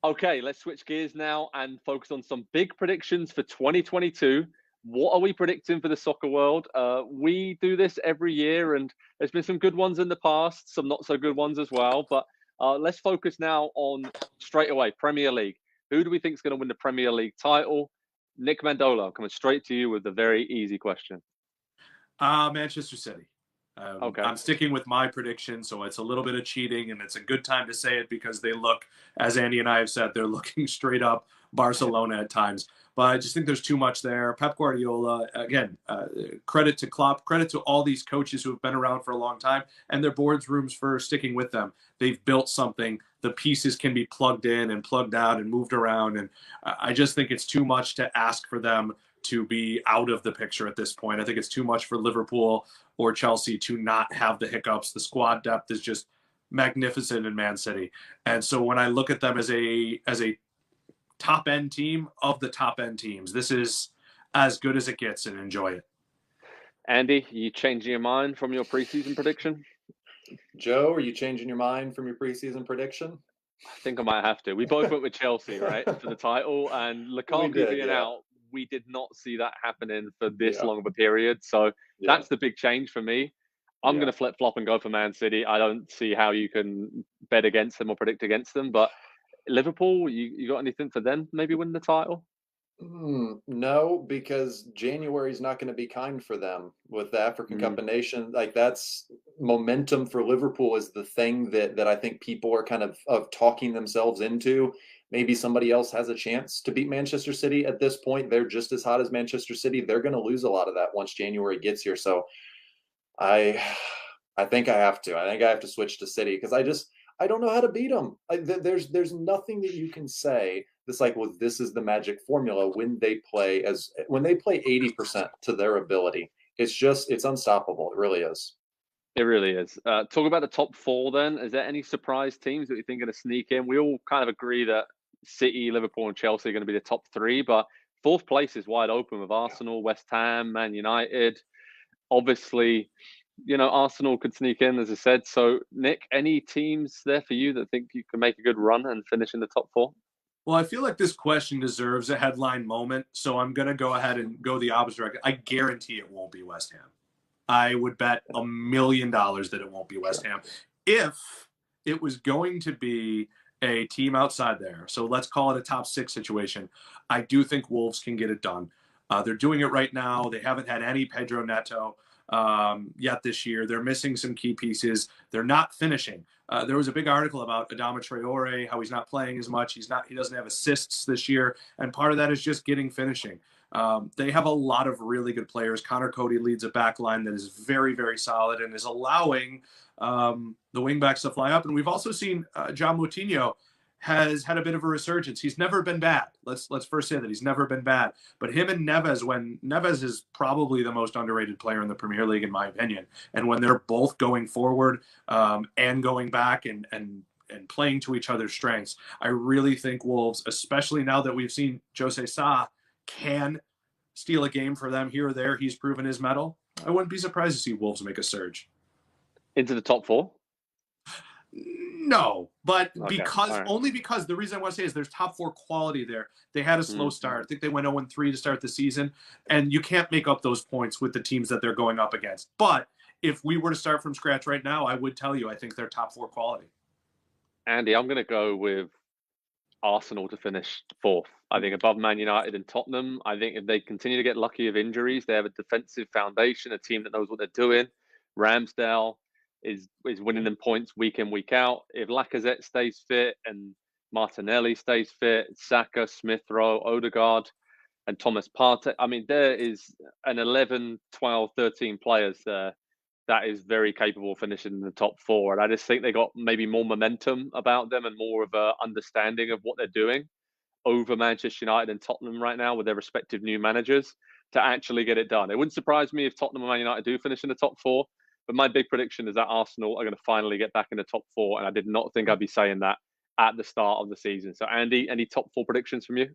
Okay, let's switch gears now and focus on some big predictions for 2022. What are we predicting for the soccer world? We do this every year, and there's been some good ones in the past, some not so good ones as well. But let's focus now on straight away Premier League. Who do we think is going to win the Premier League title? Nick Mendola, I'm coming straight to you with a very easy question. Manchester City. Okay. I'm sticking with my prediction, so it's a little bit of cheating, and it's a good time to say it because they look, as Andy and I have said, they're looking straight up Barcelona at times. But I just think there's too much there. Pep Guardiola, again, credit to Klopp, credit to all these coaches who have been around for a long time and their boardrooms for sticking with them. They've built something. The pieces can be plugged in and plugged out and moved around. And I just think it's too much to ask for them to be out of the picture at this point. I think it's too much for Liverpool or Chelsea to not have the hiccups. The squad depth is just magnificent in Man City. And so when I look at them as a top end team of the top end teams, this is as good as it gets, and enjoy it. Andy, you changing your mind from your preseason prediction? Joe, are you changing your mind from your preseason prediction? I think I might have to. We both went with Chelsea, right, for the title, and Lukaku being out, we did not see that happening for this long of a period. So that's the big change for me. I'm going to flip flop and go for Man City. I don't see how you can bet against them or predict against them. But Liverpool, you got anything for them? Maybe win the title? No, because January is not going to be kind for them with the African Cup of Nations. Like, that's momentum for Liverpool is the thing that I think people are kind of talking themselves into. Maybe somebody else has a chance to beat Manchester City at this point. They're just as hot as Manchester City. They're going to lose a lot of that once January gets here. So I think I have to. I think I have to switch to City because I don't know how to beat them. There's nothing that you can say that's like, well, this is the magic formula when they play 80% to their ability. It's unstoppable. It really is. It really is. Talk about the top four then. Is there any surprise teams that you think are going to sneak in? We all kind of agree that City, Liverpool, and Chelsea are going to be the top three, but fourth place is wide open with Arsenal, West Ham, Man United. Obviously, Arsenal could sneak in, as I said. So, Nick, any teams there for you that think you can make a good run and finish in the top four? Well, I feel like this question deserves a headline moment, so I'm going to go ahead and go the opposite direction. I guarantee it won't be West Ham. I would bet $1 million that it won't be West Ham. If it was going to be a team outside there, so let's call it a top six situation, I do think Wolves can get it done. They're doing it right now. They haven't had any Pedro Neto yet this year. They're missing some key pieces. They're not finishing. There was a big article about Adama Traore, how he's not playing as much. He doesn't have assists this year. And part of that is just getting finishing. They have a lot of really good players. Connor Cody leads a back line that is very, very solid and is allowing the wingbacks to fly up. And we've also seen John Moutinho has had a bit of a resurgence. He's never been bad. Let's first say that he's never been bad. But him and Neves, when Neves is probably the most underrated player in the Premier League, in my opinion, and when they're both going forward and going back and playing to each other's strengths, I really think Wolves, especially now that we've seen Jose Sa can steal a game for them here or there. He's proven his mettle. I wouldn't be surprised to see Wolves make a surge into the top four. No, but only because the reason I want to say is there's top four quality there. They had a slow start. I think they went 0-3 to start the season, and you can't make up those points with the teams that they're going up against. But if we were to start from scratch right now, I would tell you I think they're top four quality. Andy, I'm going to go with Arsenal to finish fourth. I think above Man United and Tottenham. I think if they continue to get lucky with injuries, they have a defensive foundation, a team that knows what they're doing. Ramsdale is winning them points week in, week out. If Lacazette stays fit and Martinelli stays fit, Saka, Smith Rowe, Odegaard, and Thomas Partey. I mean, there is an 11, 12, 13 players there that is very capable of finishing in the top four. And I just think they got maybe more momentum about them and more of a understanding of what they're doing over Manchester United and Tottenham right now with their respective new managers to actually get it done. It wouldn't surprise me if Tottenham and Man United do finish in the top four. But my big prediction is that Arsenal are going to finally get back in the top four. And I did not think I'd be saying that at the start of the season. So, Andy, any top four predictions from you?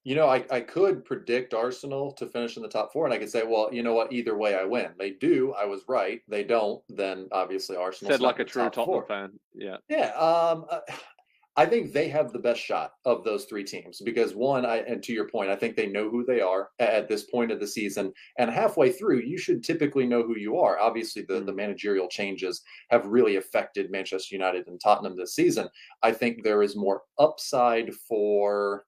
I could predict Arsenal to finish in the top four, and I could say, well, you know what? Either way, I win. They do. I was right. They don't. Then obviously Arsenal said like a true Tottenham fan. Yeah. Yeah. I think they have the best shot of those three teams because one, and to your point, I think they know who they are at this point of the season, and halfway through, you should typically know who you are. Obviously, the managerial changes have really affected Manchester United and Tottenham this season. I think there is more upside for.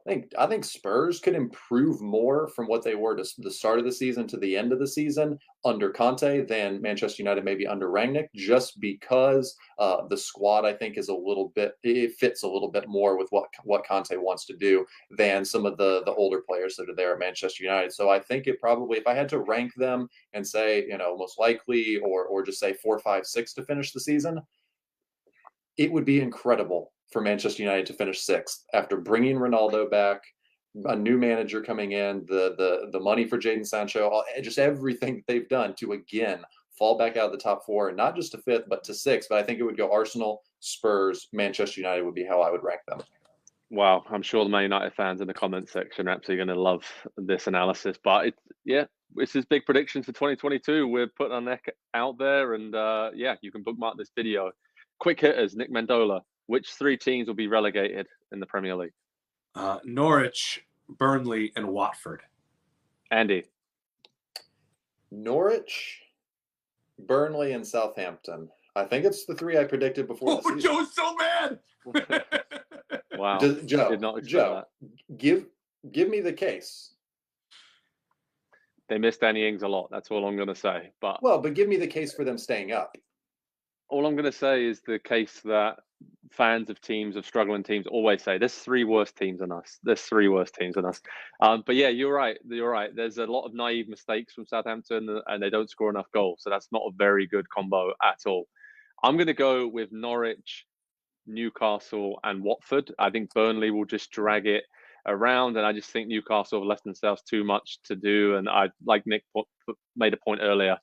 I think Spurs could improve more from what they were to the start of the season to the end of the season under Conte than Manchester United maybe under Rangnick, just because the squad I think is it fits a little bit more with what Conte wants to do than some of the older players that are there at Manchester United. So I think it probably, if I had to rank them and say, most likely or just say 4, 5, 6 to finish the season, it would be incredible for Manchester United to finish 6th after bringing Ronaldo back, a new manager coming in, the money for Jadon Sancho, just everything that they've done to again fall back out of the top 4, not just to 5th, but to 6th. But I think it would go Arsenal, Spurs, Manchester United would be how I would rank them. Wow, I'm sure the Man United fans in the comment section are absolutely going to love this analysis. But this is big predictions for 2022. We're putting our neck out there, and you can bookmark this video. Quick hitters, Nick Mendola. Which 3 teams will be relegated in the Premier League? Norwich, Burnley, and Watford. Andy. Norwich, Burnley, and Southampton. I think it's the 3 I predicted before the season. Joe's so mad! Wow. Joe, did not expect that. Give me the case. They missed Danny Ings a lot. That's all I'm going to say. But give me the case for them staying up. All I'm going to say is the case that fans of struggling teams always say, there's 3 worse teams than us. There's 3 worse teams than us. But yeah, you're right. There's a lot of naive mistakes from Southampton, and they don't score enough goals. So that's not a very good combo at all. I'm going to go with Norwich, Newcastle, and Watford. I think Burnley will just drag it around, and I just think Newcastle have left themselves too much to do. And I, like Nick made a point earlier,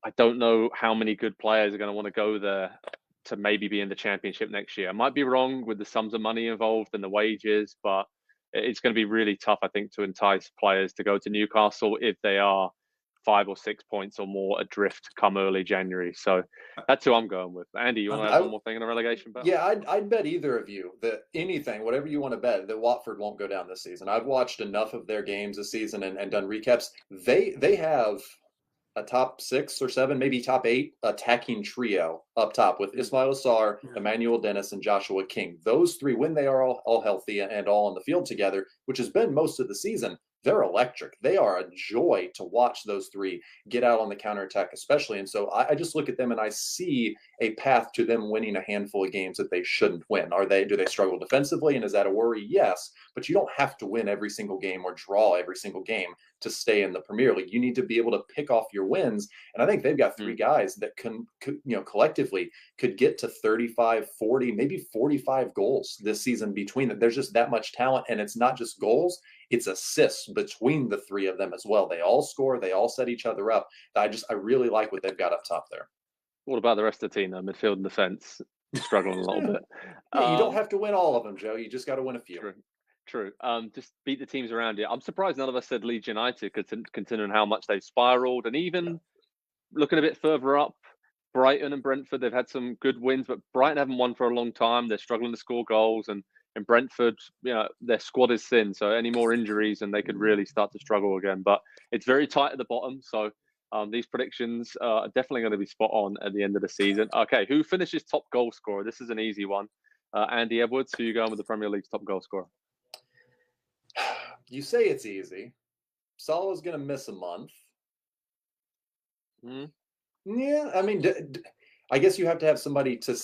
I don't know how many good players are going to want to go there to maybe be in the Championship next year. I might be wrong with the sums of money involved and the wages, but it's going to be really tough, I think, to entice players to go to Newcastle if they are 5 or 6 points or more adrift come early January. So that's who I'm going with. Andy, you want to add one more thing in a relegation battle? Yeah, I'd bet either of you that anything, whatever you want to bet, that Watford won't go down this season. I've watched enough of their games this season and done recaps. They have a top 6 or 7, maybe top 8 attacking trio up top with Ismail Assar, Emmanuel Dennis, and Joshua King. Those 3, when they are all healthy and all on the field together, which has been most of the season, they're electric. They are a joy to watch those 3 get out on the counterattack, especially. And so I just look at them and I see a path to them winning a handful of games that they shouldn't win. Do they struggle defensively? And is that a worry? Yes. But you don't have to win every single game or draw every single game to stay in the Premier League. You need to be able to pick off your wins. And I think they've got 3 guys that can collectively could get to 35, 40, maybe 45 goals this season between them. There's just that much talent. And it's not just goals. It's assists between the 3 of them as well. They all score. They all set each other up. I really like what they've got up top there. What about the rest of the team, though? Midfield and defense struggling a little bit. Yeah, you don't have to win all of them, Joe. You just got to win a few. True. Just beat the teams around you. I'm surprised none of us said Leeds United, considering how much they've spiraled. And even looking a bit further up, Brighton and Brentford, they've had some good wins, but Brighton haven't won for a long time. They're struggling to score goals. And in Brentford, their squad is thin. So any more injuries and they could really start to struggle again. But it's very tight at the bottom. So these predictions are definitely going to be spot on at the end of the season. Okay, who finishes top goal scorer? This is an easy one. Andy Edwards, who are you going with the Premier League's top goal scorer? You say it's easy. Salah's going to miss a month. Yeah, I mean, I guess you have to have somebody to.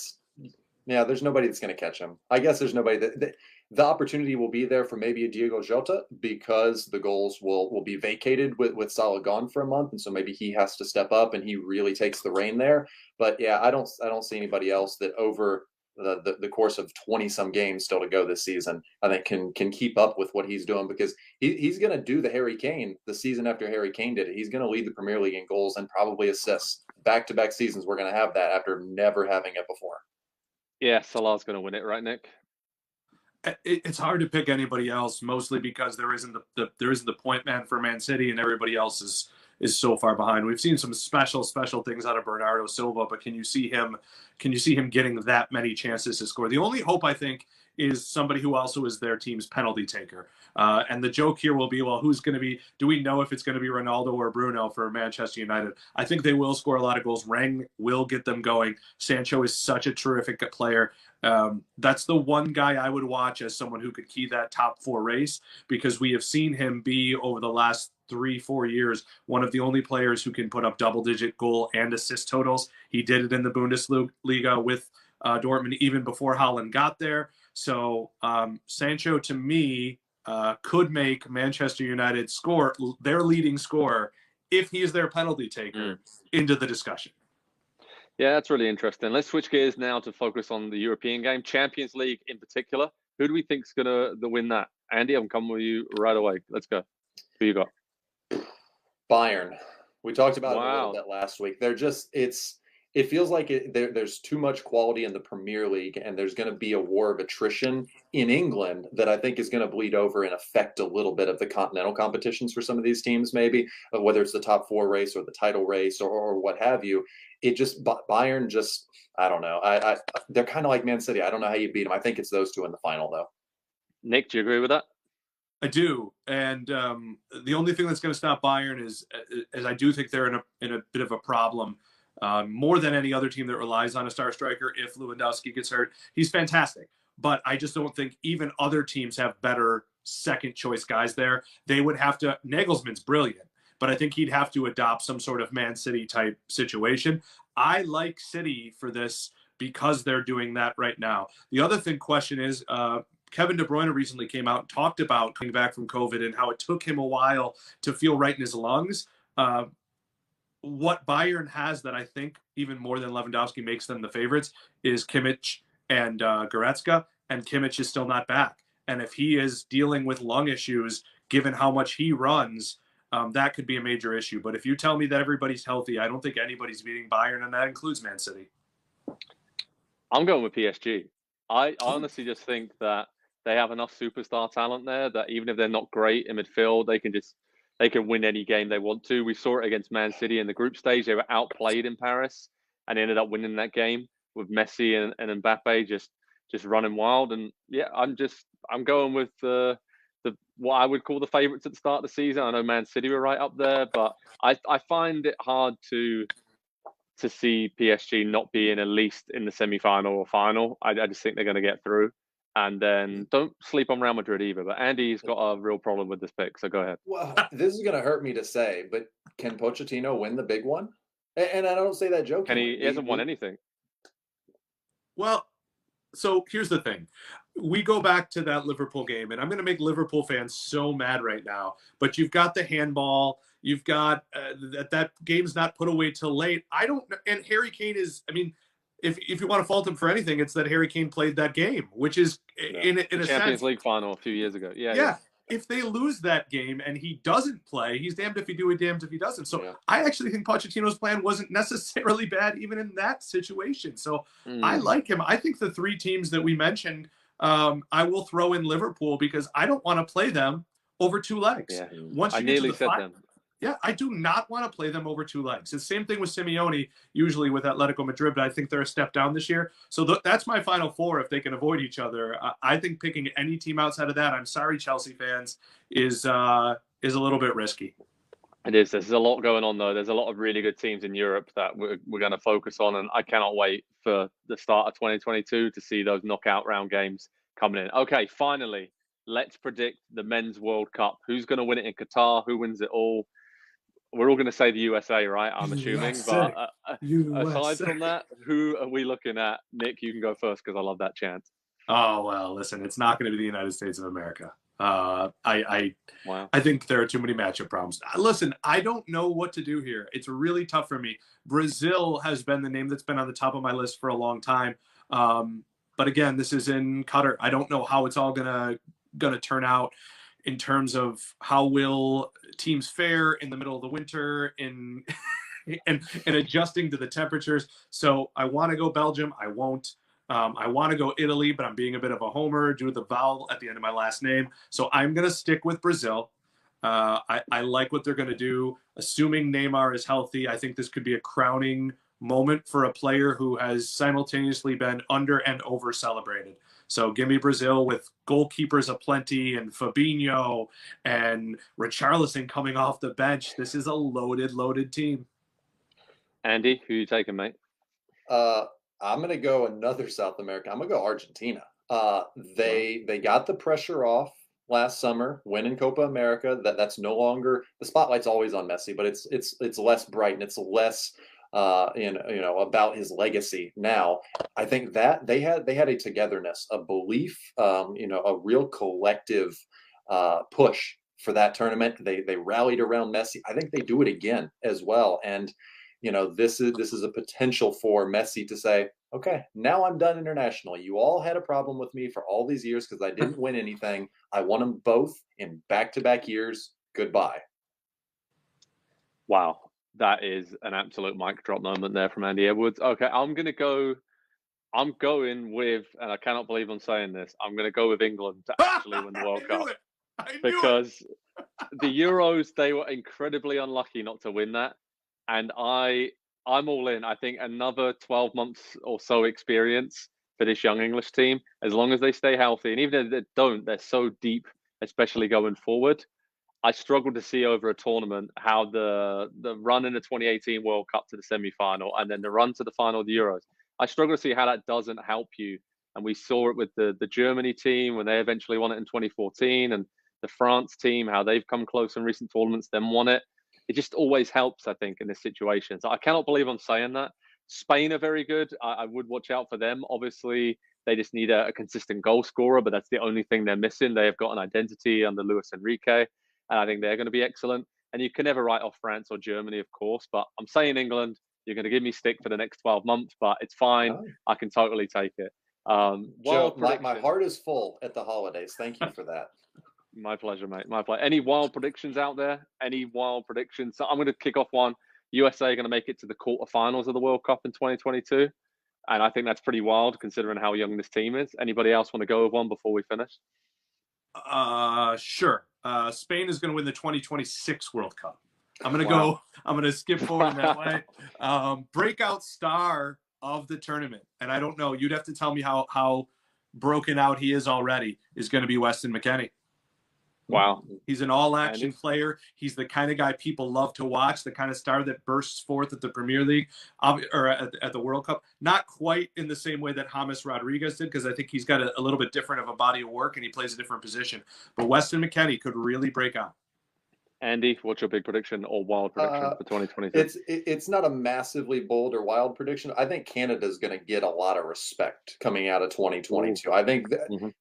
Yeah, there's nobody that's going to catch him. I guess there's nobody the opportunity will be there for maybe a Diogo Jota because the goals will be vacated with Salah gone for a month, and so maybe he has to step up and he really takes the reign there. But yeah, I don't see anybody else that over the course of 20 some games still to go this season, I think can keep up with what he's doing, because he's going to do the Harry Kane the season after Harry Kane did it. He's going to lead the Premier League in goals and probably assists. Back-to-back seasons, we're going to have that after never having it before. Yeah, Salah's going to win it, right, Nick? It's hard to pick anybody else, mostly because there isn't the point man for Man City, and everybody else so far behind. We've seen some special things out of Bernardo Silva, but can you see him getting that many chances to score? The only hope, I think, is somebody who also is their team's penalty taker. And the joke here will be, well, do we know if it's going to be Ronaldo or Bruno for Manchester United? I think they will score a lot of goals. Rang will get them going. Sancho is such a terrific player. That's the one guy I would watch as someone who could key that top 4 race, because we have seen him be, over the last 3-4 years, one of the only players who can put up double-digit goal and assist totals. He did it in the Bundesliga with Dortmund even before Haaland got there. So Sancho, to me, could make Manchester United score their leading scorer, if he is their penalty taker, into the discussion. Yeah, that's really interesting. Let's switch gears now to focus on the European game, Champions League in particular. Who do we think is going to win that? Andy, I'm coming with you right away. Let's go. Who you got? Bayern. We talked about it a little bit last week. It feels like there's too much quality in the Premier League, and there's going to be a war of attrition in England that I think is going to bleed over and affect a little bit of the continental competitions for some of these teams, maybe, whether it's the top 4 race or the title race or what have you. Bayern just, I don't know. They're kind of like Man City. I don't know how you beat them. I think it's those two in the final, though. Nick, do you agree with that? I do, and the only thing that's going to stop Bayern is I do think they're in a bit of a problem. More than any other team that relies on a star striker. If Lewandowski gets hurt, he's fantastic. But I just don't think even other teams have better second choice guys there. They would have to, Nagelsmann's brilliant, but I think he'd have to adopt some sort of Man City type situation. I like City for this because they're doing that right now. The other question is, Kevin De Bruyne recently came out and talked about coming back from COVID and how it took him a while to feel right in his lungs. What Bayern has that I think even more than Lewandowski makes them the favorites is Kimmich and Goretzka, and Kimmich is still not back. And if he is dealing with lung issues, given how much he runs, that could be a major issue. But if you tell me that everybody's healthy, I don't think anybody's beating Bayern, and that includes Man City. I'm going with PSG. I honestly just think that they have enough superstar talent there that even if they're not great in midfield, they can win any game they want to. We saw it against Man City in the group stage. They were outplayed in Paris and ended up winning that game with Messi and Mbappe just running wild. And yeah, I'm going with the what I would call the favourites at the start of the season. I know Man City were right up there, but I find it hard to see PSG not being at least in the semi-final or final. I just think they're going to get through. And then don't sleep on Real Madrid either. But Andy's got a real problem with this pick, so go ahead. Well, this is going to hurt me to say, but can Pochettino win the big one? And I don't say that jokingly. He hasn't won anything. Well, so here's the thing. We go back to that Liverpool game, and I'm going to make Liverpool fans so mad right now. But you've got the handball. You've got that game's not put away till late. And Harry Kane is, I mean, if you want to fault him for anything, it's that Harry Kane played that game, which is in a Champions sense, League final a few years ago. Yeah. If they lose that game and he doesn't play, he's damned if he do, damned if he doesn't. So I actually think Pochettino's plan wasn't necessarily bad even in that situation. So I like him. I think the 3 teams that we mentioned, I will throw in Liverpool because I don't want to play them over 2 legs. Yeah. Once you I get to nearly the said final, them. Yeah, I do not want to play them over 2 legs. It's the same thing with Simeone, usually with Atletico Madrid, but I think they're a step down this year. So that's my final 4 if they can avoid each other. I think picking any team outside of that, I'm sorry, Chelsea fans, is a little bit risky. It is. There's a lot going on, though. There's a lot of really good teams in Europe that we're going to focus on, and I cannot wait for the start of 2022 to see those knockout round games coming in. Okay, finally, let's predict the Men's World Cup. Who's going to win it in Qatar? Who wins it all? We're all going to say the USA, right? I'm assuming. But aside from that, who are we looking at? Nick, you can go first because I love that chant. Oh, well, listen, it's not going to be the United States of America. Wow. I think there are too many matchup problems. Listen, I don't know what to do here. It's really tough for me. Brazil has been the name that's been on the top of my list for a long time. But again, this is in Qatar. I don't know how it's all gonna turn out in terms of how will teams fare in the middle of the winter and adjusting to the temperatures. So I want to go Belgium. I won't. I want to go Italy, but I'm being a bit of a homer due to the vowel at the end of my last name. So I'm going to stick with Brazil. I like what they're going to do. Assuming Neymar is healthy, I think this could be a crowning moment for a player who has simultaneously been under and over celebrated. So give me Brazil with goalkeepers aplenty and Fabinho and Richarlison coming off the bench. This is a loaded, loaded team. Andy, who you taking, mate? I'm going to go another South American. I'm going to go Argentina. They got the pressure off last summer, winning Copa America. That's no longer, the spotlight's always on Messi, but it's less bright and it's less about his legacy now. I think that they had a togetherness, a belief, a real collective push for that tournament. They rallied around Messi. I think they do it again as well. And this is a potential for Messi to say, okay, now I'm done internationally. You all had a problem with me for all these years because I didn't win anything. I won them both in back-to-back years. Goodbye. Wow. That is an absolute mic drop moment there from Andy Edwards. Okay, I'm going with, and I cannot believe I'm saying this, I'm going to go with England to actually win the World Cup. Because the Euros, they were incredibly unlucky not to win that. And I'm all in. I think another 12 months or so experience for this young English team, as long as they stay healthy. And even if they don't, they're so deep, especially going forward. I struggle to see over a tournament how the run in the 2018 World Cup to the semi-final and then the run to the final of the Euros, I struggle to see how that doesn't help you. And we saw it with the Germany team when they eventually won it in 2014, and the France team, how they've come close in recent tournaments, then won it. It just always helps, I think, in this situation. So I cannot believe I'm saying that. Spain are very good. I would watch out for them. Obviously, they just need a consistent goal scorer, but that's the only thing they're missing. They have got an identity under Luis Enrique, and I think they're going to be excellent. And you can never write off France or Germany, of course, but I'm saying England. You're going to give me stick for the next 12 months, but it's fine. Oh. I can totally take it. Joe, my heart is full at the holidays. Thank you for that. My pleasure, mate. My pleasure. Any wild predictions out there? Any wild predictions? So I'm going to kick off one. USA are going to make it to the quarterfinals of the World Cup in 2022. And I think that's pretty wild considering how young this team is. Anybody else want to go with one before we finish? Sure. Spain is going to win the 2026 World Cup. I'm going to skip forward in that way. Breakout star of the tournament. And I don't know, you'd have to tell me how broken out he is already, is going to be Weston McKennie. Wow. He's an all-action player. He's the kind of guy people love to watch, the kind of star that bursts forth at the Premier League or at the World Cup. Not quite in the same way that James Rodriguez did, because I think he's got a little bit different of a body of work and he plays a different position. But Weston McKennie could really break out. Andy, what's your big prediction or wild prediction for 2022? It's not a massively bold or wild prediction. I think Canada's going to get a lot of respect coming out of 2022. Ooh. I think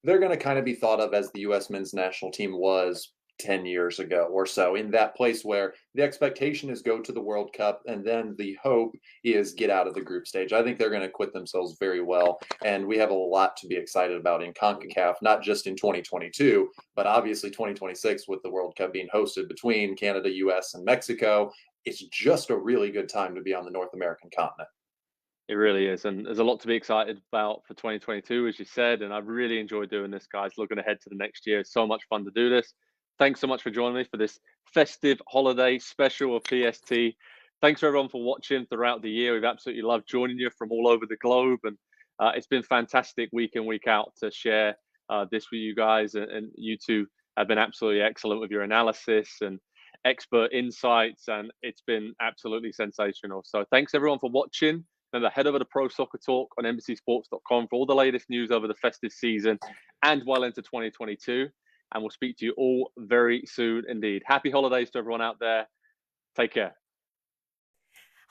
they're going to kind of be thought of as the U.S. men's national team was 10 years ago or so, in that place where the expectation is go to the World Cup and then the hope is get out of the group stage. I think they're going to acquit themselves very well, and we have a lot to be excited about in CONCACAF, not just in 2022, but obviously 2026 with the World Cup being hosted between Canada, US, and Mexico. It's just a really good time to be on the North American continent. It really is, and there's a lot to be excited about for 2022, as you said, and I've really enjoyed doing this, guys. Looking ahead to the next year, it's so much fun to do this. Thanks so much for joining me for this festive holiday special of PST. Thanks for everyone for watching throughout the year. We've absolutely loved joining you from all over the globe. And it's been fantastic week in, week out to share this with you guys. And you two have been absolutely excellent with your analysis and expert insights. And it's been absolutely sensational. So thanks everyone for watching. Remember, head over to Pro Soccer Talk on NBCSports.com for all the latest news over the festive season and well into 2022. And we'll speak to you all very soon indeed. Happy holidays to everyone out there. Take care.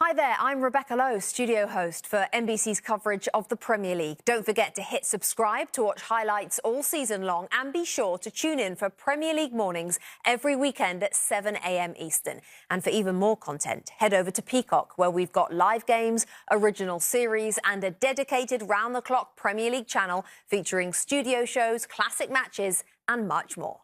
Hi there, I'm Rebecca Lowe, studio host for NBC's coverage of the Premier League. Don't forget to hit subscribe to watch highlights all season long, and be sure to tune in for Premier League mornings every weekend at 7 a.m. Eastern. And for even more content, head over to Peacock, where we've got live games, original series, and a dedicated round-the-clock Premier League channel featuring studio shows, classic matches, and much more.